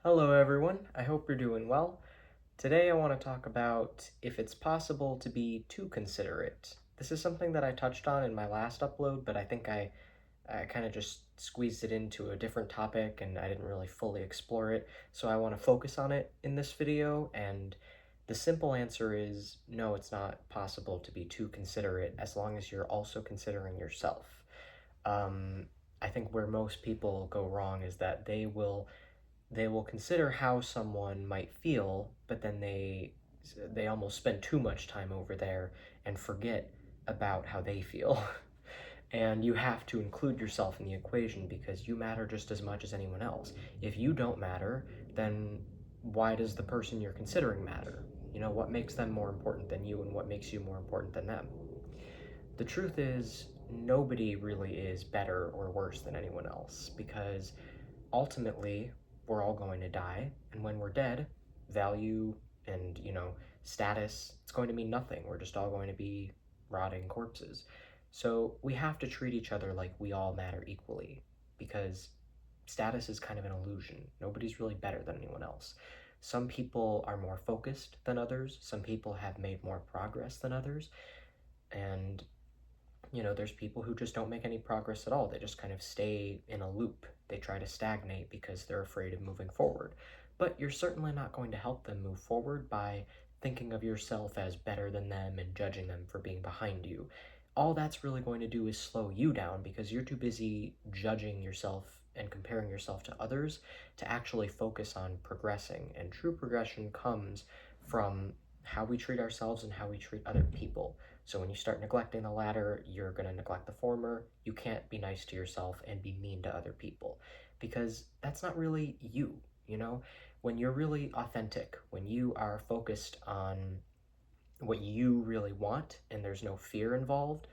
Hello everyone, I hope you're doing well. Today I want to talk about if it's possible to be too considerate. This is something that I touched on in my last upload, but I think I kind of just squeezed it into a different topic and I didn't really fully explore it, so I want to focus on it in this video, and the simple answer is no, it's not possible to be too considerate as long as you're also considering yourself. Um, I think where most people go wrong is that they will consider how someone might feel, but then they almost spend too much time over there and forget about how they feel. And you have to include yourself in the equation because you matter just as much as anyone else. If you don't matter, then why does the person you're considering matter? What makes them more important than you and what makes you more important than them? The truth is, nobody really is better or worse than anyone else because ultimately we're all going to die, and when we're dead, value and status, it's going to mean nothing. We're just all going to be rotting corpses. So we have to treat each other like we all matter equally, because status is kind of an illusion. Nobody's really better than anyone else. Some people are more focused than others, some people have made more progress than others, and there's people who just don't make any progress at all. They just kind of stay in a loop. They try to stagnate because they're afraid of moving forward. But you're certainly not going to help them move forward by thinking of yourself as better than them and judging them for being behind you. All that's really going to do is slow you down because you're too busy judging yourself and comparing yourself to others to actually focus on progressing. And true progression comes from how we treat ourselves and how we treat other people. So when you start neglecting the latter, you're going to neglect the former. You can't be nice to yourself and be mean to other people because that's not really you, you know? When you're really authentic, when you are focused on what you really want and there's no fear involved,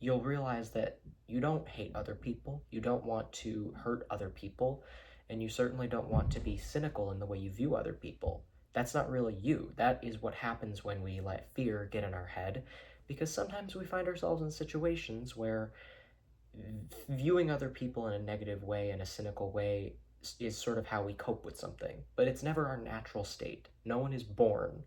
you'll realize that you don't hate other people, you don't want to hurt other people, and you certainly don't want to be cynical in the way you view other people. That's not really you. That is what happens when we let fear get in our head, because sometimes we find ourselves in situations where viewing other people in a negative way, in a cynical way, is sort of how we cope with something. But it's never our natural state. No one is born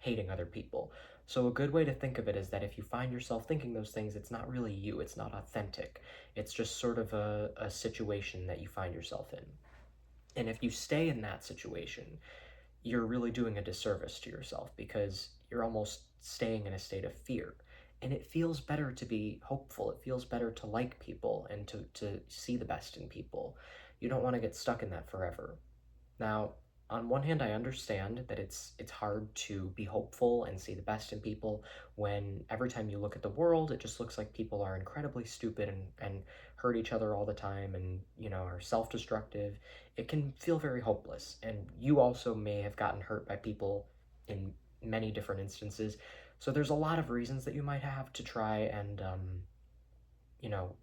hating other people. So a good way to think of it is that if you find yourself thinking those things, it's not really you, it's not authentic. It's just sort of a situation that you find yourself in. And if you stay in that situation, you're really doing a disservice to yourself because you're almost staying in a state of fear. And it feels better to be hopeful. It feels better to like people and to see the best in people. You don't want to get stuck in that forever. Now, on one hand, I understand that it's hard to be hopeful and see the best in people when every time you look at the world, it just looks like people are incredibly stupid and hurt each other all the time and, are self-destructive. It can feel very hopeless. And you also may have gotten hurt by people in many different instances. So there's a lot of reasons that you might have to try and,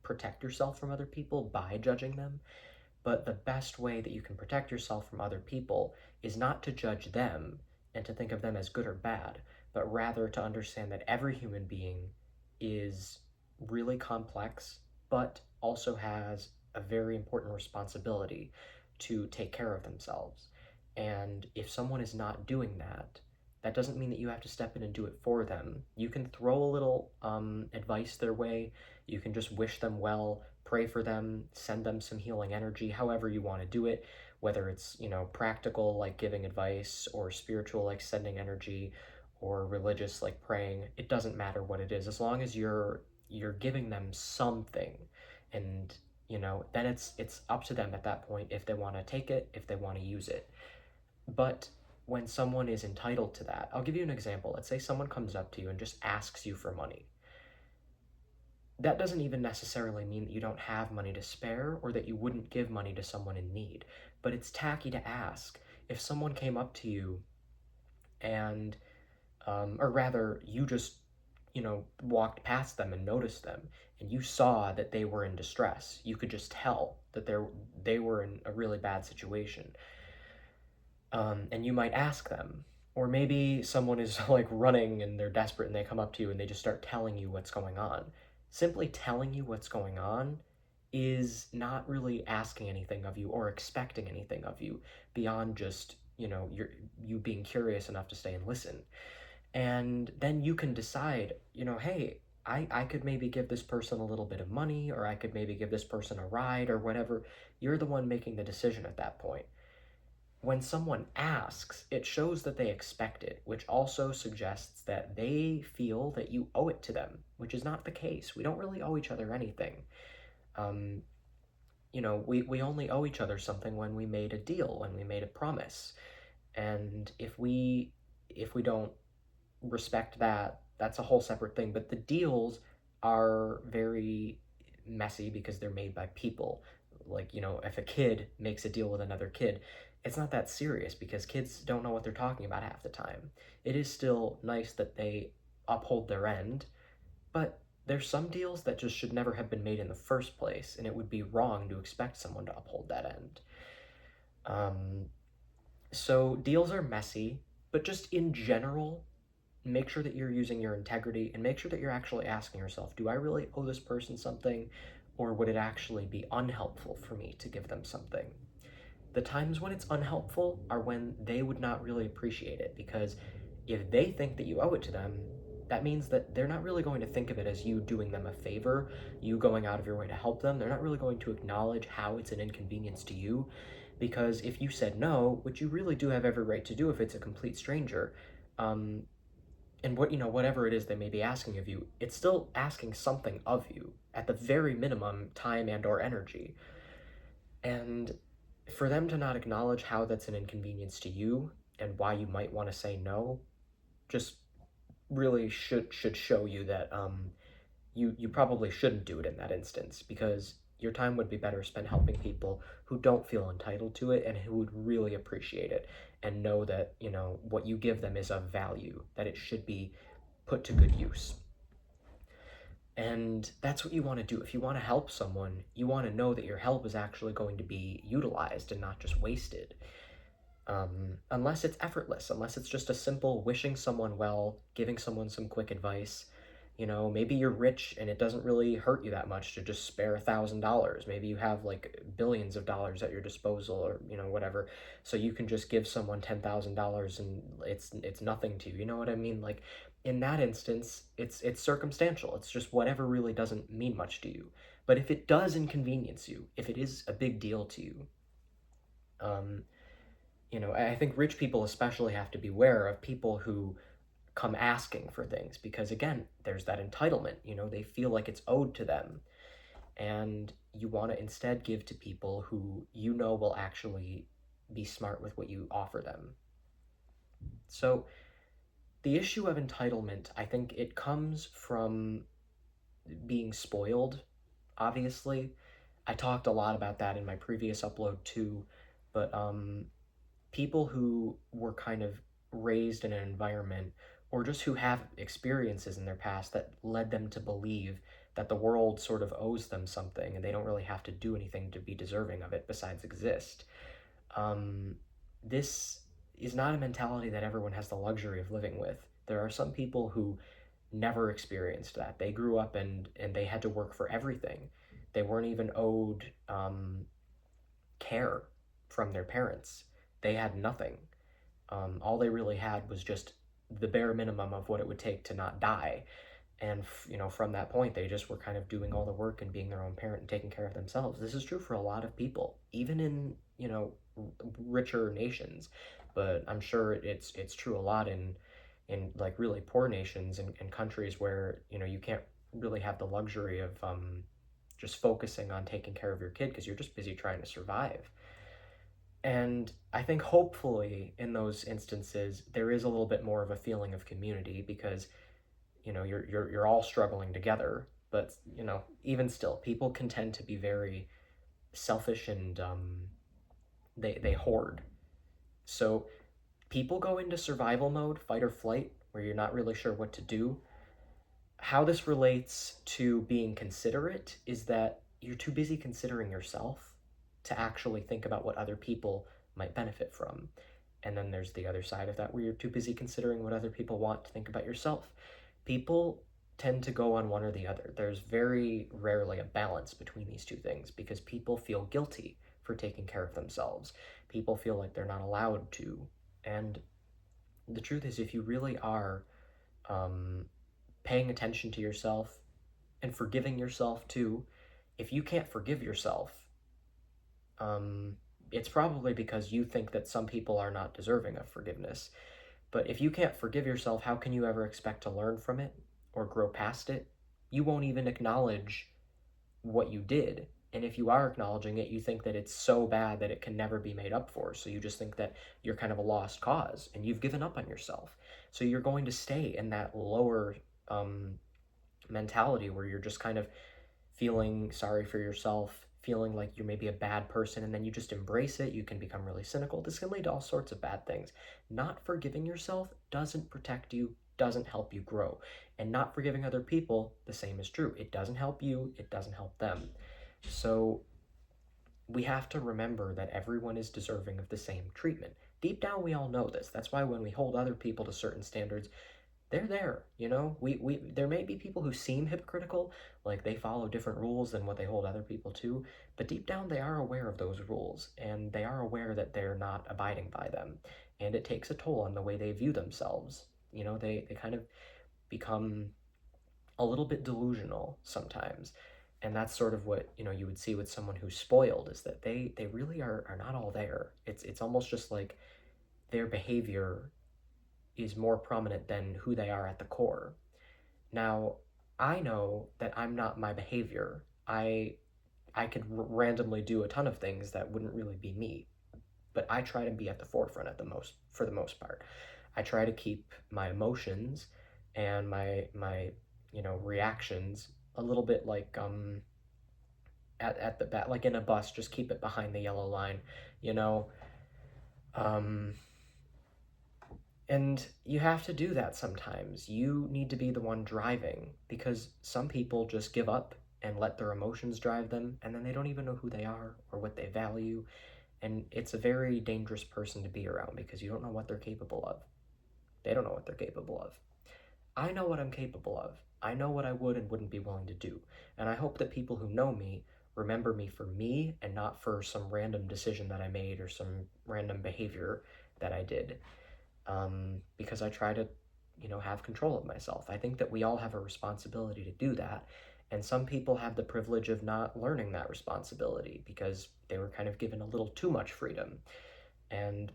protect yourself from other people by judging them. But the best way that you can protect yourself from other people is not to judge them and to think of them as good or bad, but rather to understand that every human being is really complex, but also has a very important responsibility to take care of themselves. And if someone is not doing that, that doesn't mean that you have to step in and do it for them. You can throw a little advice their way. You can just wish them well, pray for them, send them some healing energy, however you want to do it, whether it's, practical like giving advice or spiritual like sending energy or religious like praying. It doesn't matter what it is as long as you're giving them something. And then it's up to them at that point if they want to take it, if they want to use it. But when someone is entitled to that, I'll give you an example. Let's say someone comes up to you and just asks you for money. That doesn't even necessarily mean that you don't have money to spare or that you wouldn't give money to someone in need, but it's tacky to ask. If someone came up to you and, or rather, you just, walked past them and noticed them, and you saw that they were in distress, you could just tell that they were in a really bad situation. And you might ask them. Or maybe someone is like running and they're desperate and they come up to you and they just start telling you what's going on. Simply telling you what's going on is not really asking anything of you or expecting anything of you beyond just, you being curious enough to stay and listen. And then you can decide, hey, I could maybe give this person a little bit of money, or I could maybe give this person a ride or whatever. You're the one making the decision at that point. When someone asks, it shows that they expect it, which also suggests that they feel that you owe it to them, which is not the case. We don't really owe each other anything. Um, we only owe each other something when we made a deal, when we made a promise. And if we don't respect that, that's a whole separate thing. But the deals are very messy because they're made by people. Like, if a kid makes a deal with another kid, it's not that serious because kids don't know what they're talking about half the time. It is still nice that they uphold their end, but there's some deals that just should never have been made in the first place, and it would be wrong to expect someone to uphold that end. Um, so deals are messy, but just in general, make sure that you're using your integrity and make sure that you're actually asking yourself, do I really owe this person something, or would it actually be unhelpful for me to give them something? The times when it's unhelpful are when they would not really appreciate it, because if they think that you owe it to them, that means that they're not really going to think of it as you doing them a favor, you going out of your way to help them. They're not really going to acknowledge how it's an inconvenience to you, because if you said no, which you really do have every right to do if it's a complete stranger, um, and whatever it is they may be asking of you, it's still asking something of you, at the very minimum, time and or energy. And for them to not acknowledge how that's an inconvenience to you and why you might want to say no, just really should show you that you probably shouldn't do it in that instance, because your time would be better spent helping people who don't feel entitled to it and who would really appreciate it and know that what you give them is of value, that it should be put to good use. And that's what you want to do. If you want to help someone, you want to know that your help is actually going to be utilized and not just wasted. Unless it's effortless, unless it's just a simple wishing someone well, giving someone some quick advice. Maybe you're rich and it doesn't really hurt you that much to just spare $1,000. Maybe you have like billions of dollars at your disposal, or whatever, so you can just give someone $10,000 and it's nothing to you. You know what I mean? Like, in that instance, it's circumstantial. It's just whatever really doesn't mean much to you. But if it does inconvenience you, if it is a big deal to you, um, I think rich people especially have to beware of people who come asking for things, because again, there's that entitlement. They feel like it's owed to them, and you want to instead give to people who will actually be smart with what you offer them. So the issue of entitlement, I think it comes from being spoiled, obviously. I talked a lot about that in my previous upload too, but people who were kind of raised in an environment, or just who have experiences in their past that led them to believe that the world sort of owes them something and they don't really have to do anything to be deserving of it besides exist. Um, this is not a mentality that everyone has the luxury of living with. There are some people who never experienced that. They grew up and they had to work for everything. They weren't even owed care from their parents. They had nothing. All they really had was just the bare minimum of what it would take to not die. And from that point, they just were kind of doing all the work and being their own parent and taking care of themselves. This is true for a lot of people, even in richer nations. But I'm sure it's true a lot in like really poor nations and countries where you can't really have the luxury of just focusing on taking care of your kid because you're just busy trying to survive. And I think hopefully in those instances there is a little bit more of a feeling of community, because you're all struggling together. But even still, people can tend to be very selfish, and they hoard. So people go into survival mode, fight or flight, where you're not really sure what to do. How this relates to being considerate is that you're too busy considering yourself to actually think about what other people might benefit from. And then there's the other side of that, where you're too busy considering what other people want to think about yourself. People tend to go on one or the other. There's very rarely a balance between these two things because people feel guilty for taking care of themselves. People feel like they're not allowed to. And the truth is, if you really are um, paying attention to yourself and forgiving yourself too, if you can't forgive yourself, um, it's probably because you think that some people are not deserving of forgiveness. But if you can't forgive yourself, how can you ever expect to learn from it or grow past it? You won't even acknowledge what you did. And if you are acknowledging it, you think that it's so bad that it can never be made up for. So you just think that you're kind of a lost cause and you've given up on yourself. So you're going to stay in that lower um, mentality where you're just kind of feeling sorry for yourself, feeling like you're maybe a bad person, and then you just embrace it. You can become really cynical. This can lead to all sorts of bad things. Not forgiving yourself doesn't protect you, doesn't help you grow. And not forgiving other people, the same is true. It doesn't help you, it doesn't help them. So we have to remember that everyone is deserving of the same treatment. Deep down, we all know this. That's why when we hold other people to certain standards, they're there, you know. We there may be people who seem hypocritical, like they follow different rules than what they hold other people to, but deep down they are aware of those rules and they are aware that they're not abiding by them. And it takes a toll on the way they view themselves. You know, they kind of become a little bit delusional sometimes. And that's sort of what, you know, you would see with someone who's spoiled, is that they really are not all there. It's almost just like their behavior is more prominent than who they are at the core. Now, I know that I'm not my behavior. I could randomly do a ton of things that wouldn't really be me, but I try to be at the forefront at the most for the most part. I try to keep my emotions and my reactions a little bit like at the back, like in a bus, just keep it behind the yellow line, you know. Um And you have to do that sometimes. You need to be the one driving because some people just give up and let their emotions drive them, and then they don't even know who they are or what they value. And it's a very dangerous person to be around because you don't know what they're capable of. They don't know what they're capable of. I know what I'm capable of. I know what I would and wouldn't be willing to do. And I hope that people who know me remember me for me and not for some random decision that I made or some random behavior that I did, because I try to, have control of myself. I think that we all have a responsibility to do that. And some people have the privilege of not learning that responsibility because they were kind of given a little too much freedom. And,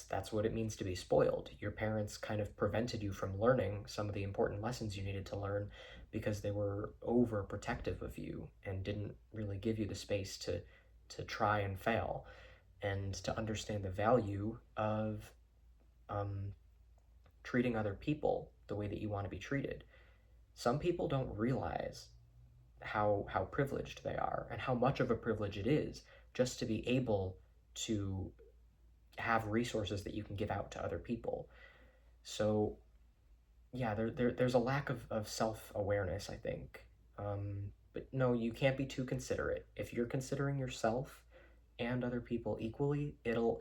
that's what it means to be spoiled. Your parents kind of prevented you from learning some of the important lessons you needed to learn because they were overprotective of you and didn't really give you the space to try and fail and to understand the value of um, treating other people the way that you want to be treated. Some people don't realize how privileged they are and how much of a privilege it is just to be able to have resources that you can give out to other people. So yeah, there's a lack of self-awareness, I think. But no, you can't be too considerate. If you're considering yourself and other people equally, it'll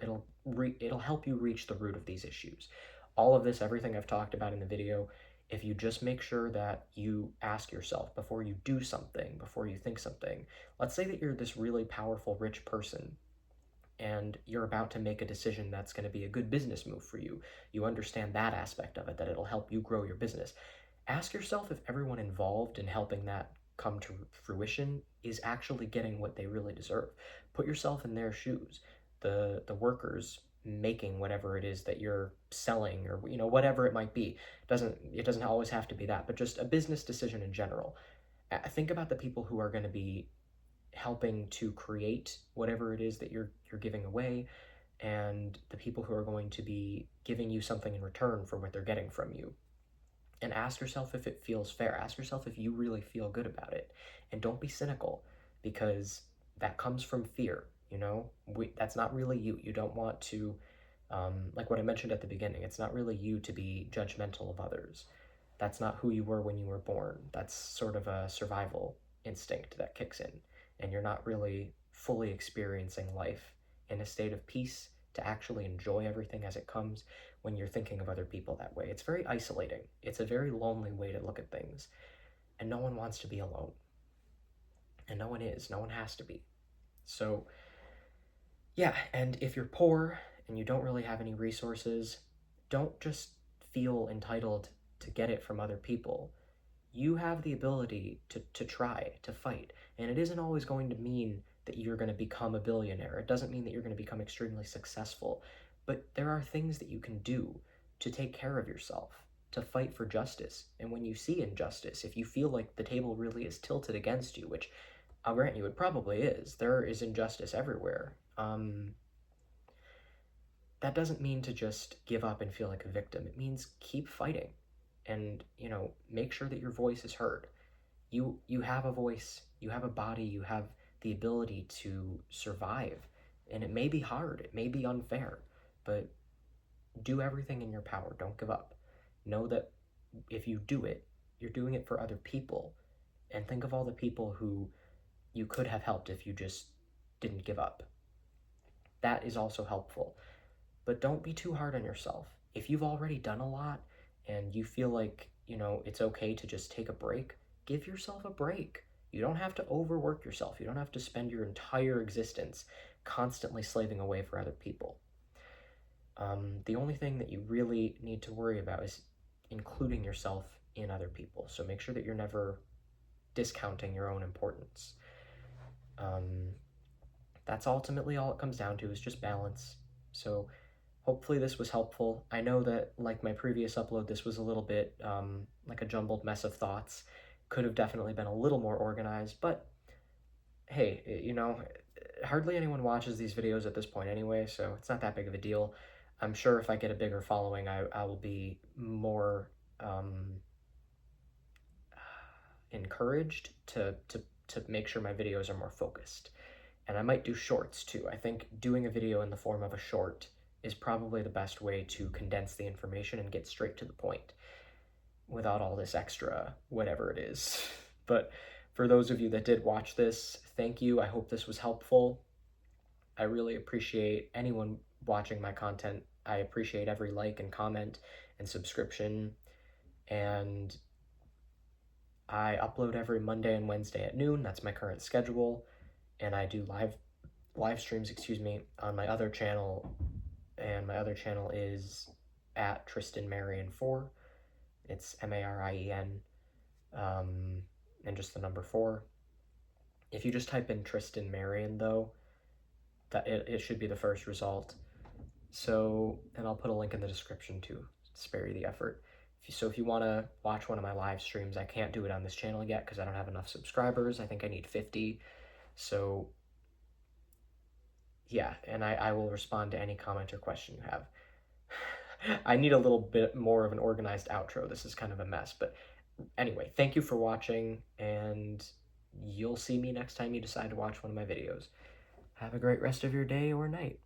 help you reach the root of these issues. All of this, everything I've talked about in the video, if you just make sure that you ask yourself before you do something, before you think something. Let's say that you're this really powerful, rich person and you're about to make a decision that's going to be a good business move for you. You understand that aspect of it, that it'll help you grow your business. Ask yourself if everyone involved in helping that come to fruition is actually getting what they really deserve. Put yourself in their shoes. The workers making whatever it is that you're selling, or whatever it might be. It doesn't always have to be that, but just a business decision in general. Think about the people who are going to be helping to create whatever it is that you're giving away, and the people who are going to be giving you something in return for what they're getting from you. And ask yourself if it feels fair. Ask yourself if you really feel good about it. And don't be cynical, because that comes from fear. That's not really you. You don't want to, like what I mentioned at the beginning, it's not really you to be judgmental of others. That's not who you were when you were born. That's sort of a survival instinct that kicks in. And you're not really fully experiencing life in a state of peace to actually enjoy everything as it comes when you're thinking of other people that way. It's very isolating. It's a very lonely way to look at things. And no one wants to be alone. And no one is. No one has to be. So, yeah, and if you're poor and you don't really have any resources, don't just feel entitled to get it from other people. You have the ability to try, to fight. And it isn't always going to mean that you're going to become a billionaire. It doesn't mean that you're going to become extremely successful. But there are things that you can do to take care of yourself, to fight for justice. And when you see injustice, if you feel like the table really is tilted against you, which I'll grant you it probably is, there is injustice everywhere. That doesn't mean to just give up and feel like a victim. It means keep fighting and, make sure that your voice is heard. You have a voice, you have a body, you have the ability to survive. And it may be hard, it may be unfair, but do everything in your power. Don't give up. Know that if you do it, you're doing it for other people. And think of all the people who you could have helped if you just didn't give up. That is also helpful. But don't be too hard on yourself. If you've already done a lot and you feel like, it's okay to just take a break, give yourself a break. You don't have to overwork yourself. You don't have to spend your entire existence constantly slaving away for other people. The only thing that you really need to worry about is including yourself in other people. So make sure that you're never discounting your own importance. That's ultimately all it comes down to, is just balance. So hopefully this was helpful. I know that, like my previous upload, this was a little bit like a jumbled mess of thoughts. Could have definitely been a little more organized, but hey, hardly anyone watches these videos at this point anyway, so it's not that big of a deal. I'm sure if I get a bigger following, I will be more encouraged to make sure my videos are more focused. And I might do shorts too. I think doing a video in the form of a short is probably the best way to condense the information and get straight to the point without all this extra whatever it is. But for those of you that did watch this, thank you. I hope this was helpful. I really appreciate anyone watching my content. I appreciate every like and comment and subscription. And I upload every Monday and Wednesday at noon. That's my current schedule. And I do live streams, on my other channel, and my other channel is at Tristan Marion 4. It's Marien, and just the number 4. If you just type in Tristan Marion, though, that it should be the first result. So, and I'll put a link in the description to spare you the effort. So if you want to watch one of my live streams, I can't do it on this channel yet because I don't have enough subscribers. I think I need 50. So yeah, and I will respond to any comment or question you have. I need a little bit more of an organized outro. This is kind of a mess, but anyway, thank you for watching, and you'll see me next time you decide to watch one of my videos. Have a great rest of your day or night.